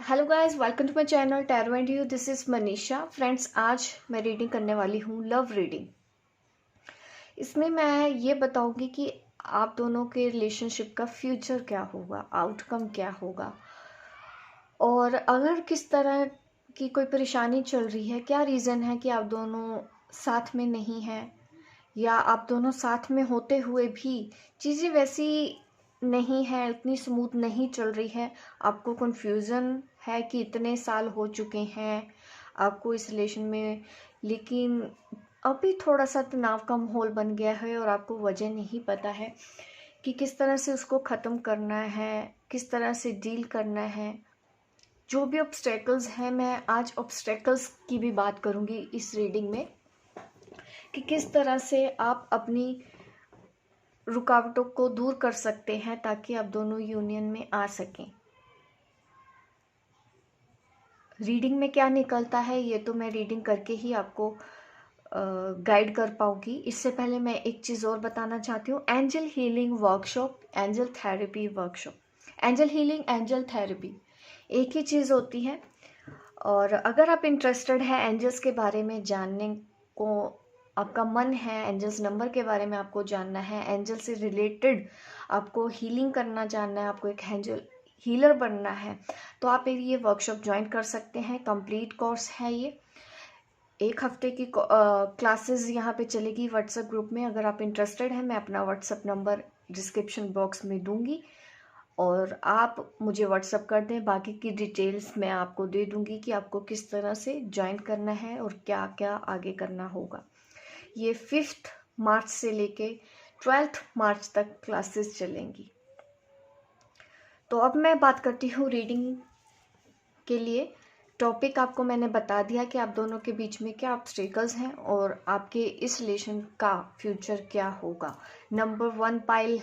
Hello guys, welcome to my channel tarot and you. This is Manisha. Friends, आज मैं reading करने वाली हूँ लव रीडिंग। इसमें मैं ये बताऊंगी कि आप दोनों के रिलेशनशिप का फ्यूचर क्या होगा, आउटकम क्या होगा, और अगर किस तरह की कोई परेशानी चल रही है, क्या रीज़न है कि आप दोनों साथ में नहीं हैं, या आप दोनों साथ में होते हुए भी चीज़ें वैसी नहीं है, उतनी स्मूथ नहीं चल रही है। आपको कन्फ्यूज़न है कि इतने साल हो चुके हैं आपको इस रिलेशन में, लेकिन अभी थोड़ा सा तनाव का माहौल बन गया है और आपको वजह नहीं पता है कि किस तरह से उसको ख़त्म करना है, किस तरह से डील करना है। जो भी ऑब्स्टेकल्स हैं, मैं आज ऑब्स्टेकल्स की भी बात करूंगी इस रीडिंग में कि किस तरह से आप अपनी रुकावटों को दूर कर सकते हैं ताकि आप दोनों यूनियन में आ सकें। रीडिंग में क्या निकलता है ये तो मैं रीडिंग करके ही आपको गाइड कर पाऊंगी। इससे पहले मैं एक चीज़ और बताना चाहती हूँ। Angel healing workshop, angel therapy workshop, angel healing, angel therapy एक ही चीज़ होती है। और अगर आप इंटरेस्टेड हैं एंजल्स के बारे में जानने को, आपका मन है एंजल्स नंबर के बारे में आपको जानना है, एंजल से रिलेटेड आपको हीलिंग करना जानना है, आपको एक एंजल हीलर बनना है, तो आप ये वर्कशॉप ज्वाइन कर सकते हैं। कंप्लीट कोर्स है ये। 1 हफ्ते की क्लासेस यहाँ पे चलेगी व्हाट्सएप ग्रुप में। अगर आप इंटरेस्टेड हैं, मैं अपना व्हाट्सएप नंबर डिस्क्रिप्शन बॉक्स में दूंगी और आप मुझे व्हाट्सएप कर दें। बाकी की डिटेल्स मैं आपको दे दूंगी कि आपको किस तरह से ज्वाइन करना है और क्या क्या आगे करना होगा। ये 5 मार्च से लेके 12 मार्च तक क्लासेस चलेंगी। तो अब मैं बात करती हूँ रीडिंग के लिए। टॉपिक आपको मैंने बता दिया कि आप दोनों के बीच में क्या ऑब्स्टेकल्स हैं और आपके इस रिलेशन का फ्यूचर क्या होगा। नंबर 1 पाइल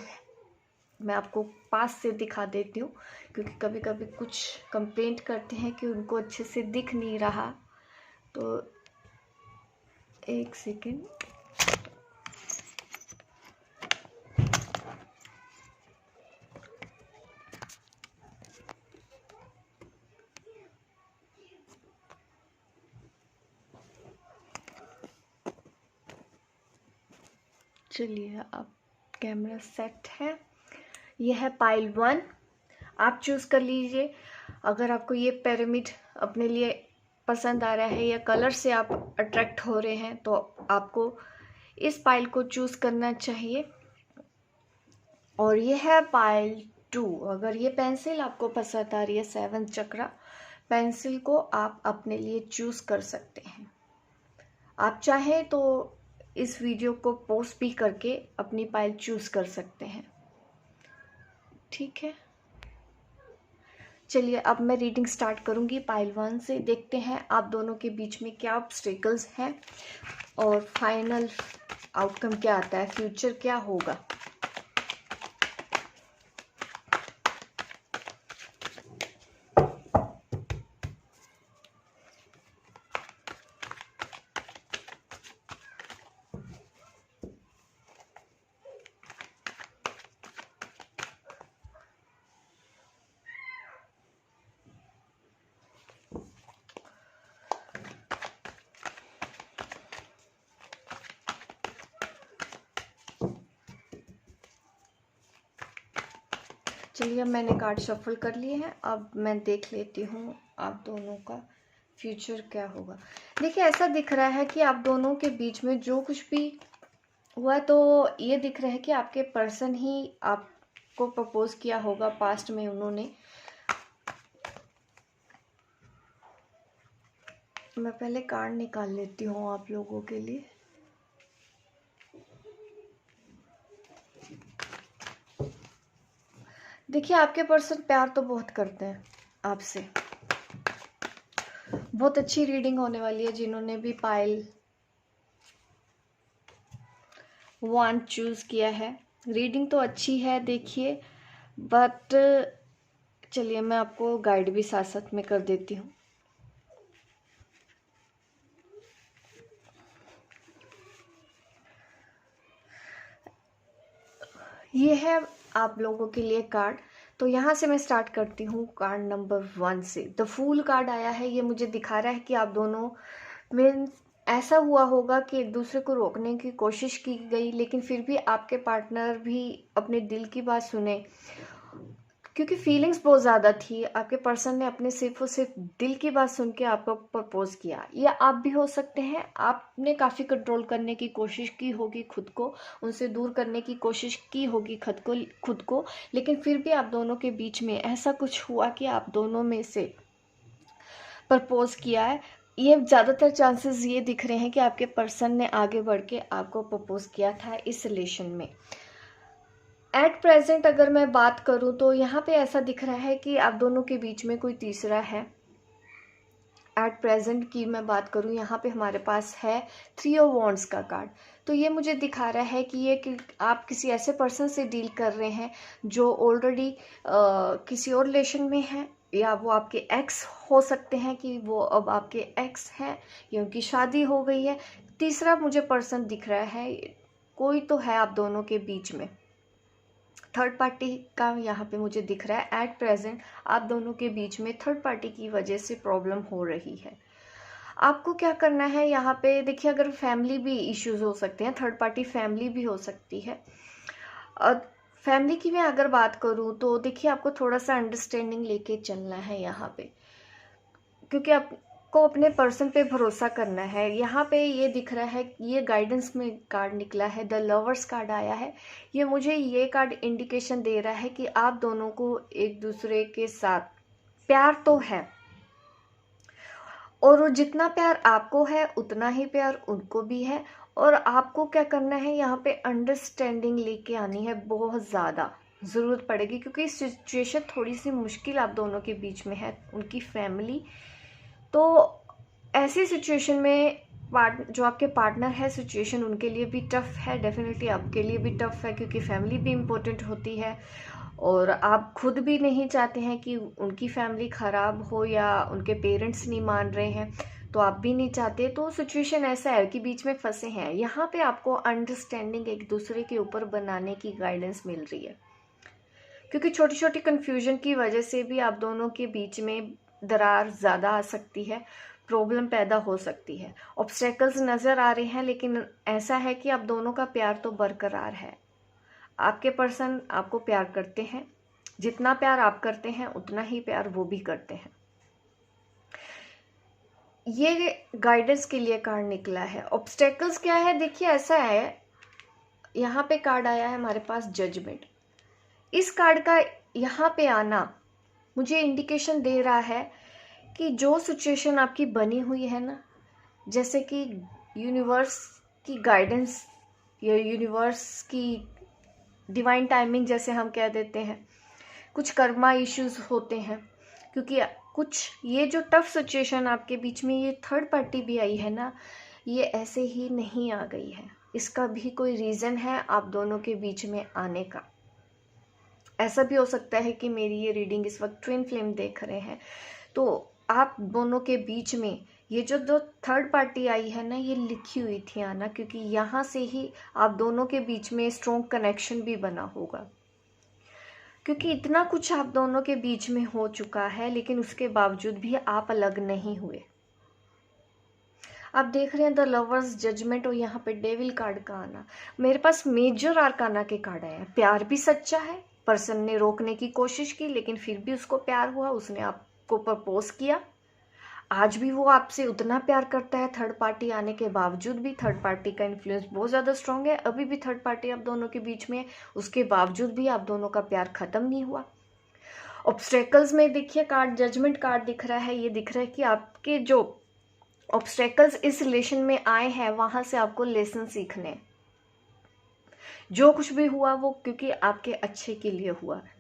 मैं आपको पास से दिखा देती हूँ, क्योंकि कभी कभी कुछ कंप्लेंट करते हैं कि उनको अच्छे से दिख नहीं रहा। तो एक सेकेंड। चलिए, अब कैमरा सेट है। यह है पाइल 1। आप चूज़ कर लीजिए। अगर आपको ये पिरामिड अपने लिए पसंद आ रहा है या कलर से आप अट्रैक्ट हो रहे हैं, तो आपको इस पाइल को चूज़ करना चाहिए। और ये है पाइल 2। अगर ये पेंसिल आपको पसंद आ रही है, 7 चक्रा पेंसिल को आप अपने लिए चूज़ कर सकते हैं। आप चाहें तो इस वीडियो को पॉज भी करके अपनी पाइल चूज़ कर सकते हैं। ठीक है, चलिए अब मैं रीडिंग स्टार्ट करूंगी पाइल 1 से। देखते हैं आप दोनों के बीच में क्या ऑब्स्टेकल्स हैं और फाइनल आउटकम क्या आता है, फ्यूचर क्या होगा। चलिए, अब मैंने कार्ड शफल कर लिए हैं। अब मैं देख लेती हूँ आप दोनों का फ्यूचर क्या होगा। देखिए, ऐसा दिख रहा है कि आप दोनों के बीच में जो कुछ भी हुआ, तो ये दिख रहा है कि आपके पर्सन ही आपको प्रपोज किया होगा पास्ट में उन्होंने। मैं पहले कार्ड निकाल लेती हूँ आप लोगों के लिए। देखिए, आपके पर्सन प्यार तो बहुत करते हैं आपसे। बहुत अच्छी रीडिंग होने वाली है। जिन्होंने भी पाइल 1 चूज किया है, रीडिंग तो अच्छी है देखिए, बट चलिए मैं आपको गाइड भी साथ साथ में कर देती हूँ। ये है आप लोगों के लिए कार्ड। तो यहाँ से मैं स्टार्ट करती हूँ कार्ड नंबर 1 से। द फूल कार्ड आया है, ये मुझे दिखा रहा है कि आप दोनों में ऐसा हुआ होगा कि एक दूसरे को रोकने की कोशिश की गई, लेकिन फिर भी आपके पार्टनर भी अपने दिल की बात सुने, क्योंकि फीलिंग्स बहुत ज़्यादा थी। आपके पर्सन ने अपने सिर्फ और सिर्फ दिल की बात सुन के आपको प्रपोज किया। या आप भी हो सकते हैं, आपने काफ़ी कंट्रोल करने की कोशिश की होगी खुद को, उनसे दूर करने की कोशिश की होगी खुद को, लेकिन फिर भी आप दोनों के बीच में ऐसा कुछ हुआ कि आप दोनों में से प्रपोज किया है। ये ज़्यादातर चांसेस ये दिख रहे हैं कि आपके पर्सन ने आगे बढ़ के आपको प्रपोज किया था इस रिलेशन में। एट प्रेजेंट अगर मैं बात करूं तो यहाँ पे ऐसा दिख रहा है कि आप दोनों के बीच में कोई तीसरा है। एट प्रेजेंट की मैं बात करूं, यहाँ पे हमारे पास है 3 ऑफ वॉन्ड्स का कार्ड। तो ये मुझे दिखा रहा है कि आप किसी ऐसे पर्सन से डील कर रहे हैं जो ऑलरेडी किसी और रिलेशन में है, या वो आपके एक्स हो सकते हैं कि वो अब आपके एक्स हैं, या उनकी शादी हो गई है। तीसरा मुझे पर्सन दिख रहा है, कोई तो है आप दोनों के बीच में। थर्ड पार्टी का यहाँ पे मुझे दिख रहा है। एट प्रेजेंट आप दोनों के बीच में थर्ड पार्टी की वजह से प्रॉब्लम हो रही है। आपको क्या करना है यहाँ पे, देखिए अगर फैमिली भी इश्यूज हो सकते हैं, थर्ड पार्टी फैमिली भी हो सकती है। और फैमिली की मैं अगर बात करूँ तो देखिए आपको थोड़ा सा अंडरस्टैंडिंग लेके चलना है यहाँ पे, क्योंकि आपको अपने पर्सन पे भरोसा करना है। यहाँ पे ये दिख रहा है, ये गाइडेंस में कार्ड निकला है, द लवर्स कार्ड आया है। ये मुझे ये कार्ड इंडिकेशन दे रहा है कि आप दोनों को एक दूसरे के साथ प्यार तो है, और जितना प्यार आपको है उतना ही प्यार उनको भी है। और आपको क्या करना है यहाँ पे, अंडरस्टैंडिंग लेके आनी है, बहुत ज़्यादा ज़रूरत पड़ेगी, क्योंकि सिचुएशन थोड़ी सी मुश्किल आप दोनों के बीच में है। उनकी फैमिली तो ऐसी सिचुएशन में जो आपके पार्टनर है, सिचुएशन उनके लिए भी टफ है, डेफिनेटली आपके लिए भी टफ है, क्योंकि फैमिली भी इम्पोर्टेंट होती है। और आप खुद भी नहीं चाहते हैं कि उनकी फैमिली ख़राब हो, या उनके पेरेंट्स नहीं मान रहे हैं तो आप भी नहीं चाहते। तो सिचुएशन ऐसा है कि बीच में फंसे हैं। यहाँ पे आपको अंडरस्टैंडिंग एक दूसरे के ऊपर बनाने की गाइडेंस मिल रही है, क्योंकि छोटी छोटी कन्फ्यूजन की वजह से भी आप दोनों के बीच में दरार ज़्यादा आ सकती है, प्रॉब्लम पैदा हो सकती है। ऑब्स्टेकल्स नज़र आ रहे हैं, लेकिन ऐसा है कि आप दोनों का प्यार तो बरकरार है। आपके पर्सन आपको प्यार करते हैं, जितना प्यार आप करते हैं उतना ही प्यार वो भी करते हैं। ये गाइडेंस के लिए कार्ड निकला है। ऑब्स्टेकल्स क्या है, देखिए ऐसा है, यहाँ पे कार्ड आया है हमारे पास जजमेंट। इस कार्ड का यहाँ पे आना मुझे इंडिकेशन दे रहा है कि जो सिचुएशन आपकी बनी हुई है ना, जैसे कि यूनिवर्स की गाइडेंस या यूनिवर्स की डिवाइन टाइमिंग जैसे हम कह देते हैं, कुछ कर्मा इश्यूज होते हैं, क्योंकि कुछ ये जो टफ सिचुएशन आपके बीच में ये थर्ड पार्टी भी आई है ना, ये ऐसे ही नहीं आ गई है, इसका भी कोई रीज़न है आप दोनों के बीच में आने का। ऐसा भी हो सकता है कि मेरी ये रीडिंग इस वक्त ट्विन फ्लेम देख रहे हैं, तो आप दोनों के बीच में ये जो दो थर्ड पार्टी आई है ना, ये लिखी हुई थी आना, क्योंकि यहाँ से ही आप दोनों के बीच में स्ट्रॉन्ग कनेक्शन भी बना होगा। क्योंकि इतना कुछ आप दोनों के बीच में हो चुका है, लेकिन उसके बावजूद भी आप अलग नहीं हुए। आप देख रहे हैं द लवर्स, जजमेंट, और यहाँ पे डेविल कार्ड का आना। मेरे पास मेजर आर्काना के कार्ड आए हैं। प्यार भी सच्चा है, पर्सन ने रोकने की कोशिश की लेकिन फिर भी उसको प्यार हुआ, उसने आपको प्रपोज किया। आज भी वो आपसे उतना प्यार करता है, थर्ड पार्टी आने के बावजूद भी। थर्ड पार्टी का इन्फ्लुएंस बहुत ज़्यादा स्ट्रांग है, अभी भी थर्ड पार्टी आप दोनों के बीच में है, उसके बावजूद भी आप दोनों का प्यार खत्म नहीं हुआ। ऑब्स्टेकल्स में देखिए कार्ड जजमेंट कार्ड दिख रहा है, ये दिख रहा है कि आपके जो ऑब्स्टेकल्स इस रिलेशन में आए हैं वहां से आपको लेसन सीखने, जो कुछ भी हुआ वो क्योंकि आपके अच्छे के लिए हुआ है,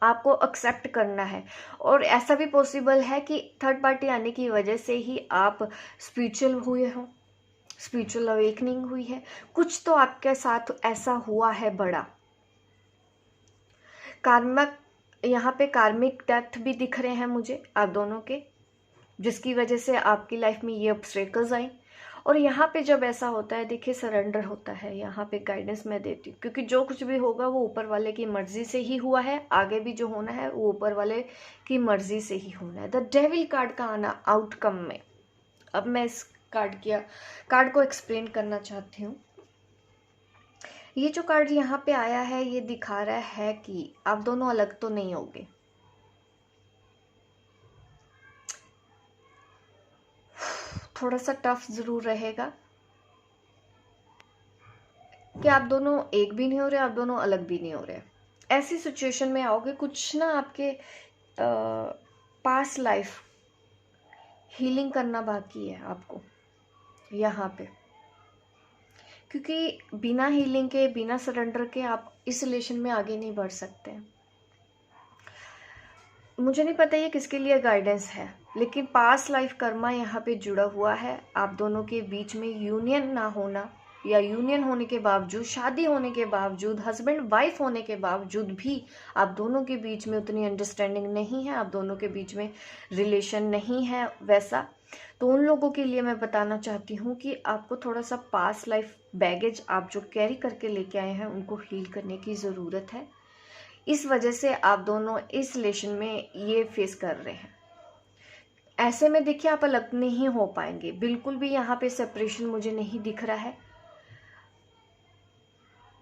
आपको एक्सेप्ट करना है। और ऐसा भी पॉसिबल है कि थर्ड पार्टी आने की वजह से ही आप स्पिरिचुअल हुए हो, स्पिरिचुअल अवेकनिंग हुई है, कुछ तो आपके साथ ऐसा हुआ है बड़ा। कार्मिक, यहाँ पे कार्मिक डेथ भी दिख रहे हैं मुझे आप दोनों के, जिसकी वजह से आपकी लाइफ में ये ऑब्स्टेकल्स आई। और यहाँ पे जब ऐसा होता है, देखिए सरेंडर होता है, यहाँ पे गाइडेंस मैं देती हूँ, क्योंकि जो कुछ भी होगा वो ऊपर वाले की मर्जी से ही हुआ है, आगे भी जो होना है वो ऊपर वाले की मर्जी से ही होना है। द डेविल कार्ड का आना आउटकम में, अब मैं इस कार्ड को एक्सप्लेन करना चाहती हूँ। ये जो कार्ड यहाँ पे आया है, ये दिखा रहा है कि आप दोनों अलग तो नहीं होगे। थोड़ा सा टफ जरूर रहेगा कि आप दोनों एक भी नहीं हो रहे, आप दोनों अलग भी नहीं हो रहे। ऐसी सिचुएशन में आओगे, कुछ ना आपके पास्ट लाइफ हीलिंग करना बाकी है आपको यहाँ पे, क्योंकि बिना हीलिंग के, बिना सरेंडर के आप इस रिलेशन में आगे नहीं बढ़ सकते। मुझे नहीं पता ये किसके लिए गाइडेंस है, लेकिन पास्ट लाइफ कर्मा यहाँ पे जुड़ा हुआ है। आप दोनों के बीच में यूनियन ना होना, या यूनियन होने के बावजूद, शादी होने के बावजूद, हस्बैंड वाइफ होने के बावजूद भी आप दोनों के बीच में उतनी अंडरस्टैंडिंग नहीं है, आप दोनों के बीच में रिलेशन नहीं है वैसा। तो उन लोगों के लिए मैं बताना चाहती हूँ कि आपको थोड़ा सा पास्ट लाइफ बैगेज आप जो कैरी करके लेके आए हैं उनको हील करने की ज़रूरत है। इस वजह से आप दोनों इस रिलेशन में ये फेस कर रहे हैं। ऐसे में देखिए आप अलग नहीं हो पाएंगे, बिल्कुल भी यहाँ पे सेपरेशन मुझे नहीं दिख रहा है।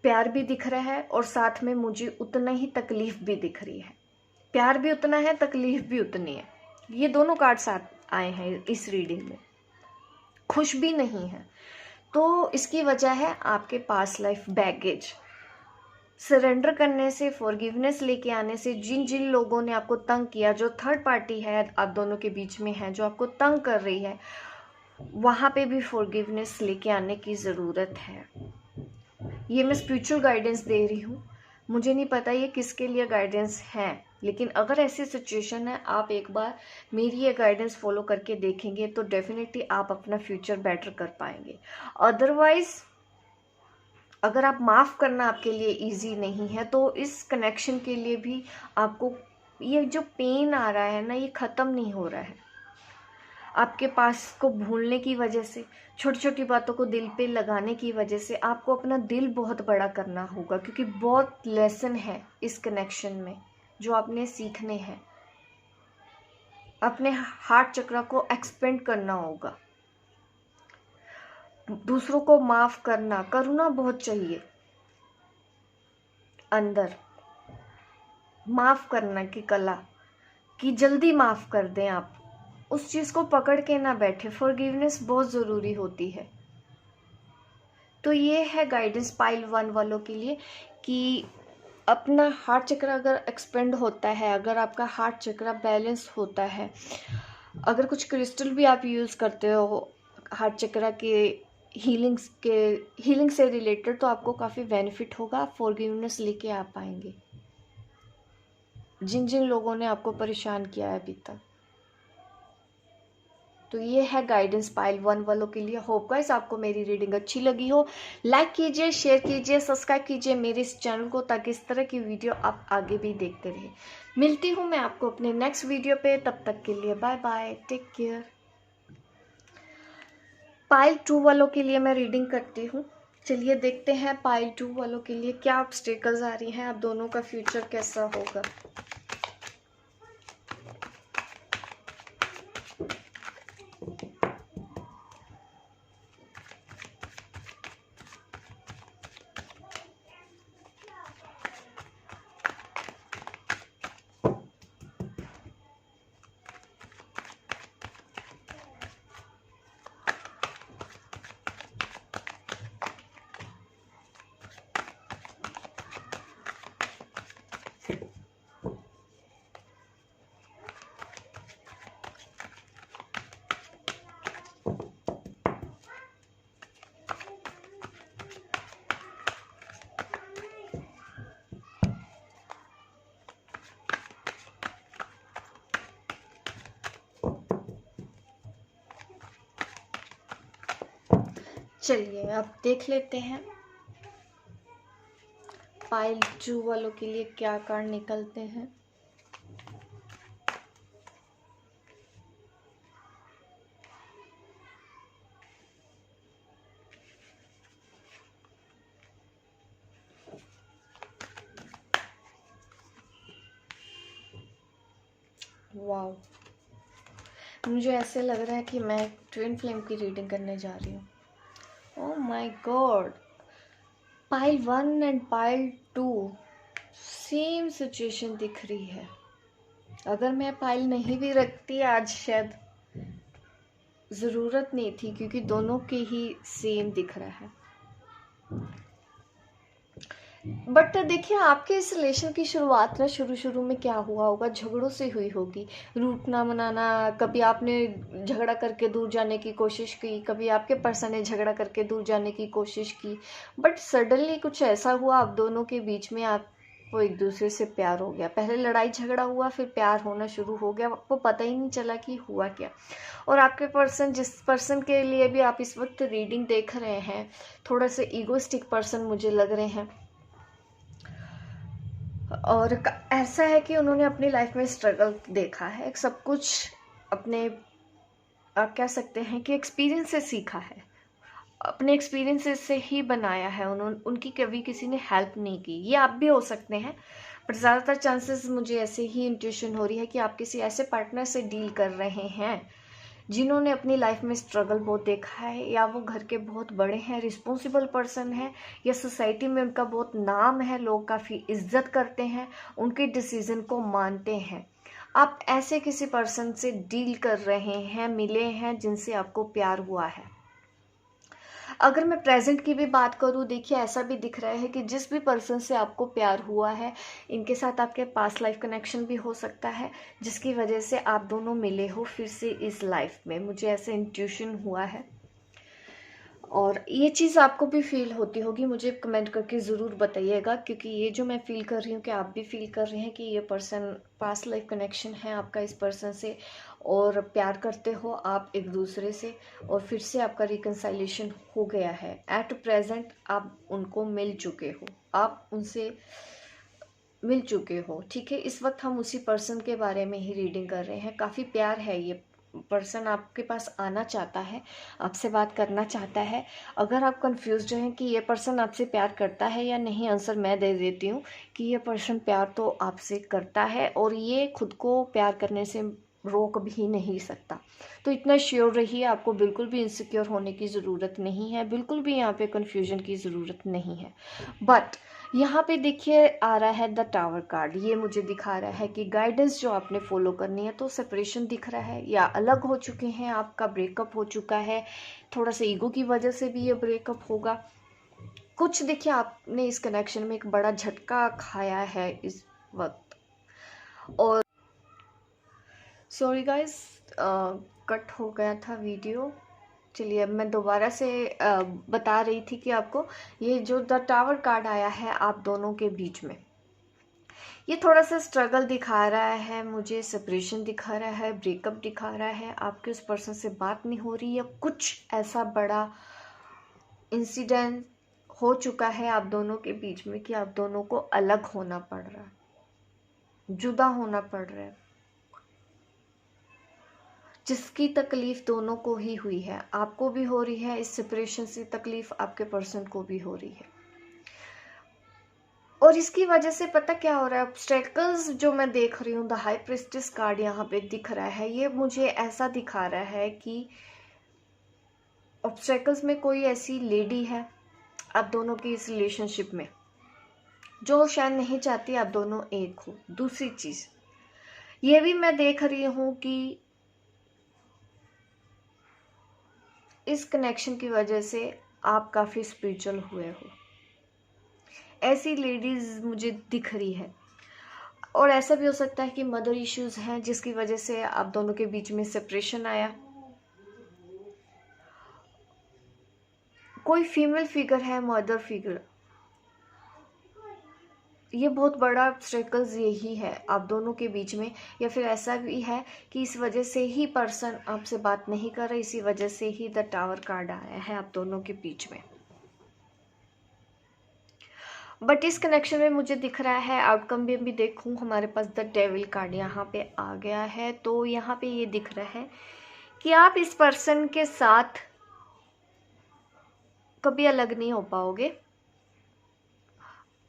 प्यार भी दिख रहा है और साथ में मुझे उतना ही तकलीफ भी दिख रही है। प्यार भी उतना है, तकलीफ भी उतनी है। ये दोनों कार्ड साथ आए हैं इस रीडिंग में। खुश भी नहीं है, तो इसकी वजह है आपके पास्ट लाइफ बैगेज। सरेंडर करने से, फॉरगिवनेस लेके आने से, जिन जिन लोगों ने आपको तंग किया, जो थर्ड पार्टी है आप दोनों के बीच में है, जो आपको तंग कर रही है, वहाँ पे भी फॉरगिवनेस लेके आने की ज़रूरत है। ये मैं स्पिरिचुअल गाइडेंस दे रही हूँ, मुझे नहीं पता ये किसके लिए गाइडेंस है, लेकिन अगर ऐसी सिचुएशन है, आप एक बार मेरी ये गाइडेंस फॉलो करके देखेंगे तो डेफिनेटली आप अपना फ्यूचर बेटर कर पाएंगे। अदरवाइज अगर आप माफ़ करना आपके लिए इजी नहीं है, तो इस कनेक्शन के लिए भी आपको ये जो पेन आ रहा है ना, ये ख़त्म नहीं हो रहा है। आपके पास को भूलने की वजह से, छोटी छोटी बातों को दिल पे लगाने की वजह से आपको अपना दिल बहुत बड़ा करना होगा, क्योंकि बहुत लेसन है इस कनेक्शन में जो आपने सीखने हैं। अपने हार्ट चक्र को एक्सपेंड करना होगा, दूसरों को माफ़ करना, करुणा बहुत चाहिए अंदर, माफ़ करना की कला, कि जल्दी माफ़ कर दें आप, उस चीज़ को पकड़ के ना बैठे। फॉरगिवनेस बहुत ज़रूरी होती है। तो ये है गाइडेंस पाइल 1 वालों के लिए कि अपना हार्ट चक्र अगर एक्सपेंड होता है, अगर आपका हार्ट चक्र बैलेंस होता है, अगर कुछ क्रिस्टल भी आप यूज़ करते हो हार्ट चक्र के हीलिंग से रिलेटेड, तो आपको काफ़ी बेनिफिट होगा, फॉरगिवनेस लेके आ पाएंगे जिन जिन लोगों ने आपको परेशान किया है अभी तक। तो ये है गाइडेंस पाइल 1 वालों के लिए। होप गाइस आपको मेरी रीडिंग अच्छी लगी हो। लाइक कीजिए, शेयर कीजिए, सब्सक्राइब कीजिए मेरे इस चैनल को, ताकि इस तरह की वीडियो आप आगे भी देखते रहे। मिलती हूँ मैं आपको अपने नेक्स्ट वीडियो पे, तब तक के लिए bye bye, take care. Pile 2 वालों के लिए मैं रीडिंग करती हूँ। चलिए देखते हैं पाइल 2 वालों के लिए क्या ऑब्स्टेकल्स आ रही हैं, आप दोनों का फ्यूचर कैसा होगा। चलिए अब देख लेते हैं पाइल 2 वालों के लिए क्या कार्ड निकलते हैं। वाओ, मुझे ऐसे लग रहा है कि मैं ट्विन फ्लेम की रीडिंग करने जा रही हूँ। Oh my God, pile 1 and pile 2 same situation दिख रही है। अगर मैं पाइल नहीं भी रखती आज शायद ज़रूरत नहीं थी, क्योंकि दोनों के ही सेम दिख रहा है। बट देखिए, आपके इस रिलेशन की शुरुआत ना शुरू में क्या हुआ होगा, झगड़ों से हुई होगी। रूठना मनाना, कभी आपने झगड़ा करके दूर जाने की कोशिश की, कभी आपके पर्सन ने झगड़ा करके दूर जाने की कोशिश की, बट सडनली कुछ ऐसा हुआ आप दोनों के बीच में, आपको एक दूसरे से प्यार हो गया। पहले लड़ाई झगड़ा हुआ, फिर प्यार होना शुरू हो गया, आपको पता ही नहीं चला कि हुआ क्या। और आपके पर्सन, जिस पर्सन के लिए भी आप इस वक्त रीडिंग देख रहे हैं, थोड़ा सा ईगोइस्टिक पर्सन मुझे लग रहे हैं। और ऐसा है कि उन्होंने अपनी लाइफ में स्ट्रगल देखा है, सब कुछ अपने, आप कह सकते हैं कि एक्सपीरियंस से सीखा है, अपने एक्सपीरियंसेस से ही बनाया है। उनकी कभी किसी ने हेल्प नहीं की। ये आप भी हो सकते हैं, बट ज़्यादातर चांसेस मुझे ऐसे ही इंट्यूशन हो रही है कि आप किसी ऐसे पार्टनर से डील कर रहे हैं जिन्होंने अपनी लाइफ में स्ट्रगल बहुत देखा है, या वो घर के बहुत बड़े हैं, रिस्पॉन्सिबल पर्सन है, या सोसाइटी में उनका बहुत नाम है, लोग काफ़ी इज्जत करते हैं, उनके डिसीजन को मानते हैं। आप ऐसे किसी पर्सन से डील कर रहे हैं, मिले हैं, जिनसे आपको प्यार हुआ है। अगर मैं प्रेजेंट की भी बात करूं, देखिए ऐसा भी दिख रहा है कि जिस भी पर्सन से आपको प्यार हुआ है, इनके साथ आपके पास्ट लाइफ कनेक्शन भी हो सकता है, जिसकी वजह से आप दोनों मिले हो फिर से इस लाइफ में। मुझे ऐसे इंट्यूशन हुआ है, और ये चीज़ आपको भी फील होती होगी, मुझे कमेंट करके ज़रूर बताइएगा, क्योंकि ये जो मैं फील कर रही हूँ कि आप भी फील कर रहे हैं कि ये पर्सन पास्ट लाइफ कनेक्शन है आपका इस पर्सन से, और प्यार करते हो आप एक दूसरे से, और फिर से आपका रिकन्साइलेशन हो गया है। एट प्रेजेंट आप उनको मिल चुके हो, आप उनसे मिल चुके हो, ठीक है। इस वक्त हम उसी पर्सन के बारे में ही रीडिंग कर रहे हैं। काफ़ी प्यार है, ये पर्सन आपके पास आना चाहता है, आपसे बात करना चाहता है। अगर आप कंफ्यूज हैं कि ये पर्सन आपसे प्यार करता है या नहीं, आंसर मैं दे देती हूँ कि ये पर्सन प्यार तो आपसे करता है, और ये खुद को प्यार करने से रोक भी नहीं सकता। तो इतना श्योर रहिए, आपको बिल्कुल भी इनसिक्योर होने की ज़रूरत नहीं है, बिल्कुल भी यहाँ पे कन्फ्यूजन की ज़रूरत नहीं है। बट यहाँ पे देखिए आ रहा है द टावर कार्ड। ये मुझे दिखा रहा है कि गाइडेंस जो आपने फॉलो करनी है, तो सेपरेशन दिख रहा है, या अलग हो चुके हैं, आपका ब्रेकअप हो चुका है, थोड़ा सा ईगो की वजह से भी ये ब्रेकअप होगा। कुछ देखिए आपने इस कनेक्शन में एक बड़ा झटका खाया है इस वक्त। और सॉरी गाइस, कट हो गया था वीडियो। चलिए अब मैं दोबारा से बता रही थी कि आपको ये जो द टावर कार्ड आया है आप दोनों के बीच में, ये थोड़ा सा स्ट्रगल दिखा रहा है मुझे, सेपरेशन दिखा रहा है, ब्रेकअप दिखा रहा है, आपके उस पर्सन से बात नहीं हो रही, या कुछ ऐसा बड़ा इंसिडेंट हो चुका है आप दोनों के बीच में कि आप दोनों को अलग होना पड़ रहा है, जुदा होना पड़ रहा है, जिसकी तकलीफ दोनों को ही हुई है। आपको भी हो रही है, इस सेपरेशन से तकलीफ आपके पर्सन को भी हो रही है। और इसकी वजह से पता क्या हो रहा है, ऑब्स्टेकल्स जो मैं देख रही हूँ, द हाई प्रिस्टेस कार्ड यहाँ पे दिख रहा है, ये मुझे ऐसा दिखा रहा है कि ऑब्स्टेकल्स में कोई ऐसी लेडी है आप दोनों की इस रिलेशनशिप में, जो शायद नहीं चाहती आप दोनों एक हो। दूसरी चीज ये भी मैं देख रही हूँ कि इस कनेक्शन की वजह से आप काफी स्पिरिचुअल हुए हो, ऐसी लेडीज मुझे दिख रही है। और ऐसा भी हो सकता है कि मदर इश्यूज हैं, जिसकी वजह से आप दोनों के बीच में सेपरेशन आया। कोई फीमेल फिगर है, मदर फिगर, ये बहुत बड़ा ऑब्स्टेकल्स यही है आप दोनों के बीच में। या फिर ऐसा भी है कि इस वजह से ही पर्सन आपसे बात नहीं कर रहा, इसी वजह से ही द टावर कार्ड आया है आप दोनों के बीच में। बट इस कनेक्शन में मुझे दिख रहा है, आउटकम भी देखूं, हमारे पास द डेविल कार्ड यहाँ पे आ गया है। तो यहाँ पे ये दिख रहा है कि आप इस पर्सन के साथ कभी अलग नहीं हो पाओगे,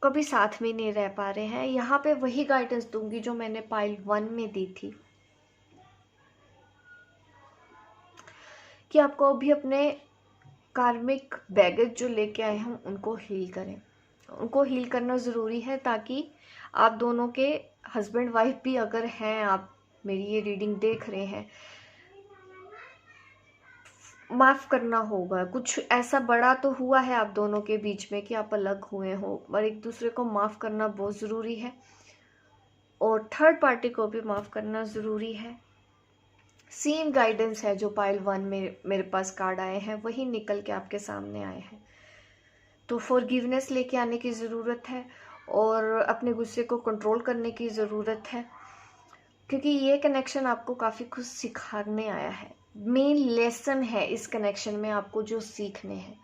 कभी साथ में नहीं रह पा रहे हैं। यहाँ पे वही गाइडेंस दूंगी जो मैंने पाइल 1 में दी थी। कि आपको अभी अपने कार्मिक बैगेज जो लेके आए हैं उनको हील करें। उनको हील करना ज़रूरी है, ताकि आप दोनों के हस्बैंड वाइफ भी अगर हैं, आप मेरी ये रीडिंग देख रहे हैं, माफ़ करना होगा। कुछ ऐसा बड़ा तो हुआ है आप दोनों के बीच में कि आप अलग हुए हो, और एक दूसरे को माफ़ करना बहुत ज़रूरी है, और थर्ड पार्टी को भी माफ़ करना ज़रूरी है। सेम गाइडेंस है जो पाइल 1 में मेरे पास कार्ड आए हैं, वही निकल के आपके सामने आए हैं। तो फॉरगिवनेस लेके आने की ज़रूरत है, और अपने गुस्से को कंट्रोल करने की ज़रूरत है, क्योंकि ये कनेक्शन आपको काफ़ी कुछ सिखाने आया है। मेन लेसन है इस कनेक्शन में आपको जो सीखने हैं।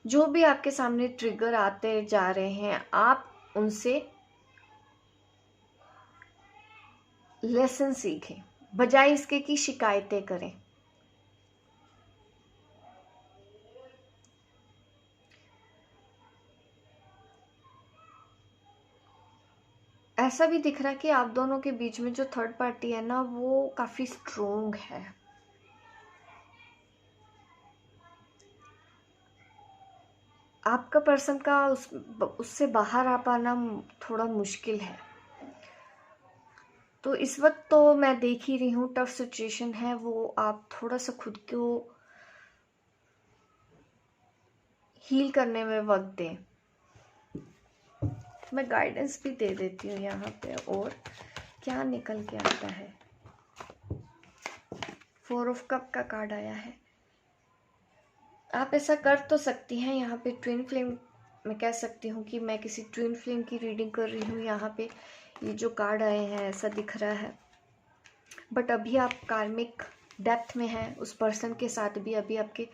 जो भी आपके सामने ट्रिगर आते जा रहे हैं, आप उनसे लेसन सीखें, बजाय इसके कि शिकायतें करें। ऐसा भी दिख रहा है कि आप दोनों के बीच में जो थर्ड पार्टी है ना, वो काफ़ी स्ट्रोंग है। आपका पर्सन का उससे बाहर आ पाना थोड़ा मुश्किल है। तो इस वक्त तो मैं देख ही रही हूँ टफ सिचुएशन है, वो आप थोड़ा सा खुद को हील करने में वक्त दें। मैं गाइडेंस भी दे देती हूँ यहाँ पे, और क्या निकल के आता है। 4 ऑफ कप का कार्ड आया है। आप ऐसा कर तो सकती हैं, यहाँ पे ट्विन फ्लेम, मैं कह सकती हूँ कि मैं किसी ट्विन फ्लेम की रीडिंग कर रही हूँ। यहाँ पे ये जो कार्ड आए हैं ऐसा दिख रहा है, बट अभी आप कार्मिक डेप्थ में हैं। उस पर्सन के साथ भी अभी आपके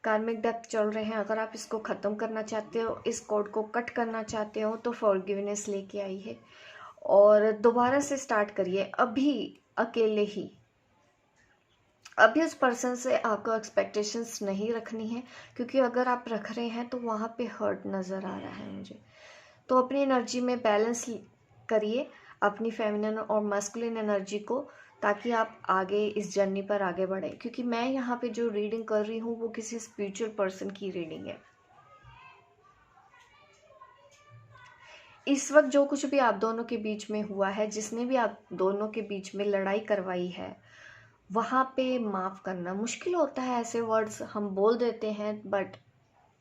कार्मिक डेप्थ चल रहे हैं। अगर आप इसको ख़त्म करना चाहते हो, इस कोड को कट करना चाहते हो, तो फॉरगिवनेस लेके आई है, और दोबारा से स्टार्ट करिए अभी अकेले ही। अभी उस पर्सन से आपको एक्सपेक्टेशंस नहीं रखनी है, क्योंकि अगर आप रख रहे हैं तो वहाँ पे हर्ट नज़र आ रहा है मुझे। तो अपनी एनर्जी में बैलेंस करिए, अपनी फेमिनिन और मैस्कुलिन एनर्जी को, ताकि आप आगे इस जर्नी पर आगे बढ़ें। क्योंकि मैं यहाँ पे जो रीडिंग कर रही हूँ वो किसी स्पिरिचुअल पर्सन की रीडिंग है। इस वक्त जो कुछ भी आप दोनों के बीच में हुआ है, जिसने भी आप दोनों के बीच में लड़ाई करवाई है, वहाँ पे माफ़ करना मुश्किल होता है। ऐसे वर्ड्स हम बोल देते हैं, बट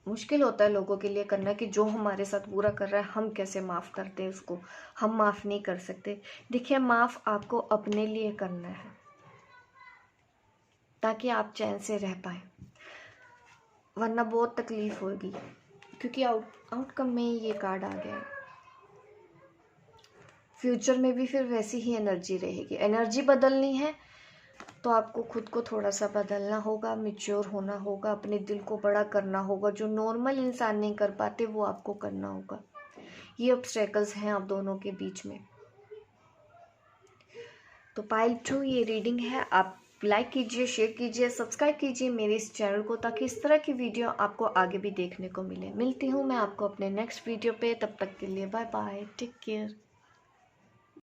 मुश्किल होता है लोगों के लिए करना, कि जो हमारे साथ बुरा कर रहा है हम कैसे माफ़ करते हैं उसको। हम माफ़ नहीं कर सकते। देखिए, माफ़ आपको अपने लिए करना है, ताकि आप चैन से रह पाए, वरना बहुत तकलीफ होगी। क्योंकि आउटकम में ये कार्ड आ गया है। फ्यूचर में भी फिर वैसी ही एनर्जी रहेगी। एनर्जी बदलनी है तो आपको खुद को थोड़ा सा बदलना होगा, मैच्योर होना होगा, अपने दिल को बड़ा करना होगा। जो नॉर्मल इंसान नहीं कर पाते वो आपको करना होगा। ये ऑब्स्टेकल्स हैं आप दोनों के बीच में। तो पाइल 2 ये रीडिंग है। आप लाइक कीजिए, शेयर कीजिए, सब्सक्राइब कीजिए मेरे इस चैनल को, ताकि इस तरह की वीडियो आपको आगे भी देखने को मिले। मिलती हूँ मैं आपको अपने नेक्स्ट वीडियो पे। तब तक के लिए बाय बाय, टेक केयर।